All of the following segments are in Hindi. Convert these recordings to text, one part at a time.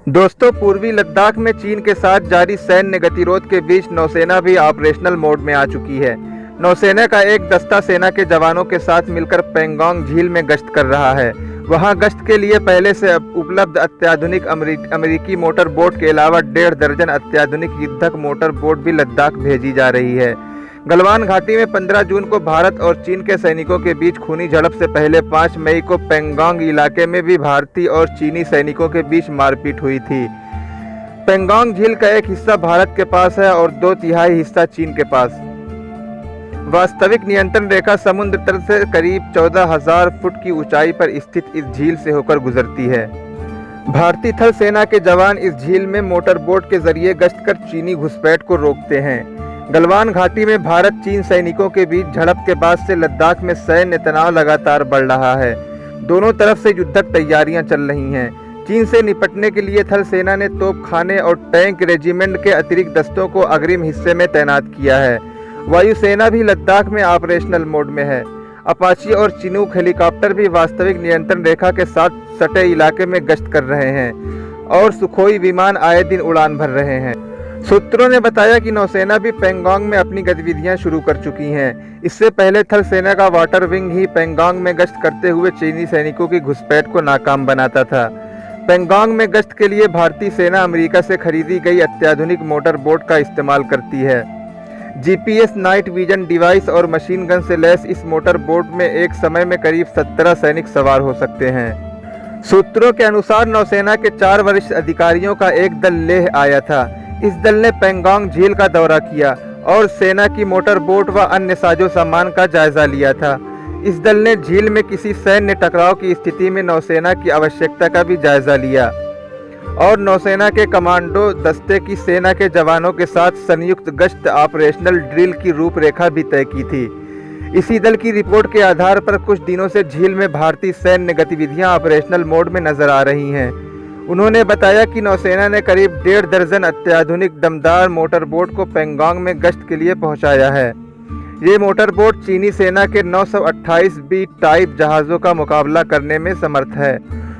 दोस्तों, पूर्वी लद्दाख में चीन के साथ जारी सैन्य गतिरोध के बीच नौसेना भी ऑपरेशनल मोड में आ चुकी है। नौसेना का एक दस्ता सेना के जवानों के साथ मिलकर पेंगोंग झील में गश्त कर रहा है। वहां गश्त के लिए पहले से उपलब्ध अत्याधुनिक अमेरिकी मोटर बोट के अलावा 1.5 दर्जन अत्याधुनिक युद्धक मोटर बोट भी लद्दाख भेजी जा रही है। गलवान घाटी में 15 जून को भारत और चीन के सैनिकों के बीच खूनी झड़प से पहले 5 मई को पेंगोंग इलाके में भी भारतीय और चीनी सैनिकों के बीच मारपीट हुई थी। पेंगोंग झील का एक हिस्सा भारत के पास है और 2/3 हिस्सा चीन के पास। वास्तविक नियंत्रण रेखा समुद्र तल से करीब 14,000 फुट की ऊंचाई पर स्थित इस झील से होकर गुजरती है। भारतीय थल सेना के जवान इस झील में मोटर बोट के जरिए गश्त कर चीनी घुसपैठ को रोकते हैं। गलवान घाटी में भारत चीन सैनिकों के बीच झड़प के बाद से लद्दाख में सैन्य तनाव लगातार बढ़ रहा है। दोनों तरफ से युद्धक तैयारियां चल रही हैं। चीन से निपटने के लिए थल सेना ने तोपखाने और टैंक रेजिमेंट के अतिरिक्त दस्तों को अग्रिम हिस्से में तैनात किया है। वायुसेना भी लद्दाख में ऑपरेशनल मोड में है। अपाची और चिनूक हेलीकॉप्टर भी वास्तविक नियंत्रण रेखा के साथ सटे इलाके में गश्त कर रहे हैं और सुखोई विमान आए दिन उड़ान भर रहे हैं। सूत्रों ने बताया कि नौसेना भी पेंगोंग में अपनी गतिविधियां शुरू कर चुकी हैं। इससे पहले थल सेना का वाटर विंग ही पेंगोंग में गश्त करते हुए चीनी सैनिकों की घुसपैठ को नाकाम बनाता था। पेंगोंग में गश्त के लिए भारतीय सेना अमेरिका से खरीदी गई अत्याधुनिक मोटर बोट का इस्तेमाल करती है। जीपीएस, नाइट विजन डिवाइस और मशीन गन से लैस इस मोटर बोट में एक समय में करीब 17 सैनिक सवार हो सकते हैं। सूत्रों के अनुसार नौसेना के 4 वरिष्ठ अधिकारियों का एक दल लेह आया था। इस दल ने पेंगोंग झील का दौरा किया और सेना की मोटर बोट व अन्य साजो सामान का जायजा लिया था। इस दल ने झील में किसी सैन्य टकराव की स्थिति में नौसेना की आवश्यकता का भी जायजा लिया और नौसेना के कमांडो दस्ते की सेना के जवानों के साथ संयुक्त गश्त ऑपरेशनल ड्रिल की रूपरेखा भी तय की थी। इसी दल की रिपोर्ट के आधार पर कुछ दिनों से झील में भारतीय सैन्य गतिविधियां ऑपरेशनल मोड में नजर आ रही हैं। उन्होंने बताया कि नौसेना ने करीब 1.5 दर्जन अत्याधुनिक दमदार मोटर बोट को पेंगोंग में गश्त के लिए पहुंचाया है। ये मोटर बोट चीनी सेना के 928 बी टाइप जहाज़ों का मुकाबला करने में समर्थ है।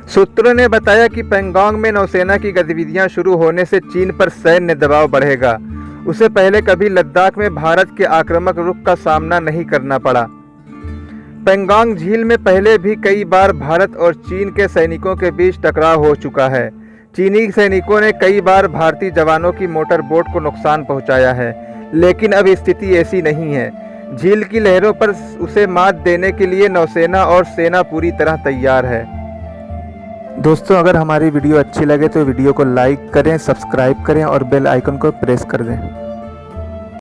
सूत्रों ने बताया कि पेंगोंग में नौसेना की गतिविधियां शुरू होने से चीन पर सैन्य दबाव बढ़ेगा। उसे पहले कभी लद्दाख में भारत के आक्रामक रुख का सामना नहीं करना पड़ा। पेंगोंग झील में पहले भी कई बार भारत और चीन के सैनिकों के बीच टकराव हो चुका है। चीनी सैनिकों ने कई बार भारतीय जवानों की मोटर बोट को नुकसान पहुंचाया है, लेकिन अब स्थिति ऐसी नहीं है। झील की लहरों पर उसे मात देने के लिए नौसेना और सेना पूरी तरह तैयार है। दोस्तों, अगर हमारी वीडियो अच्छी लगे तो वीडियो को लाइक करें, सब्सक्राइब करें और बेल आइकन को प्रेस कर दें।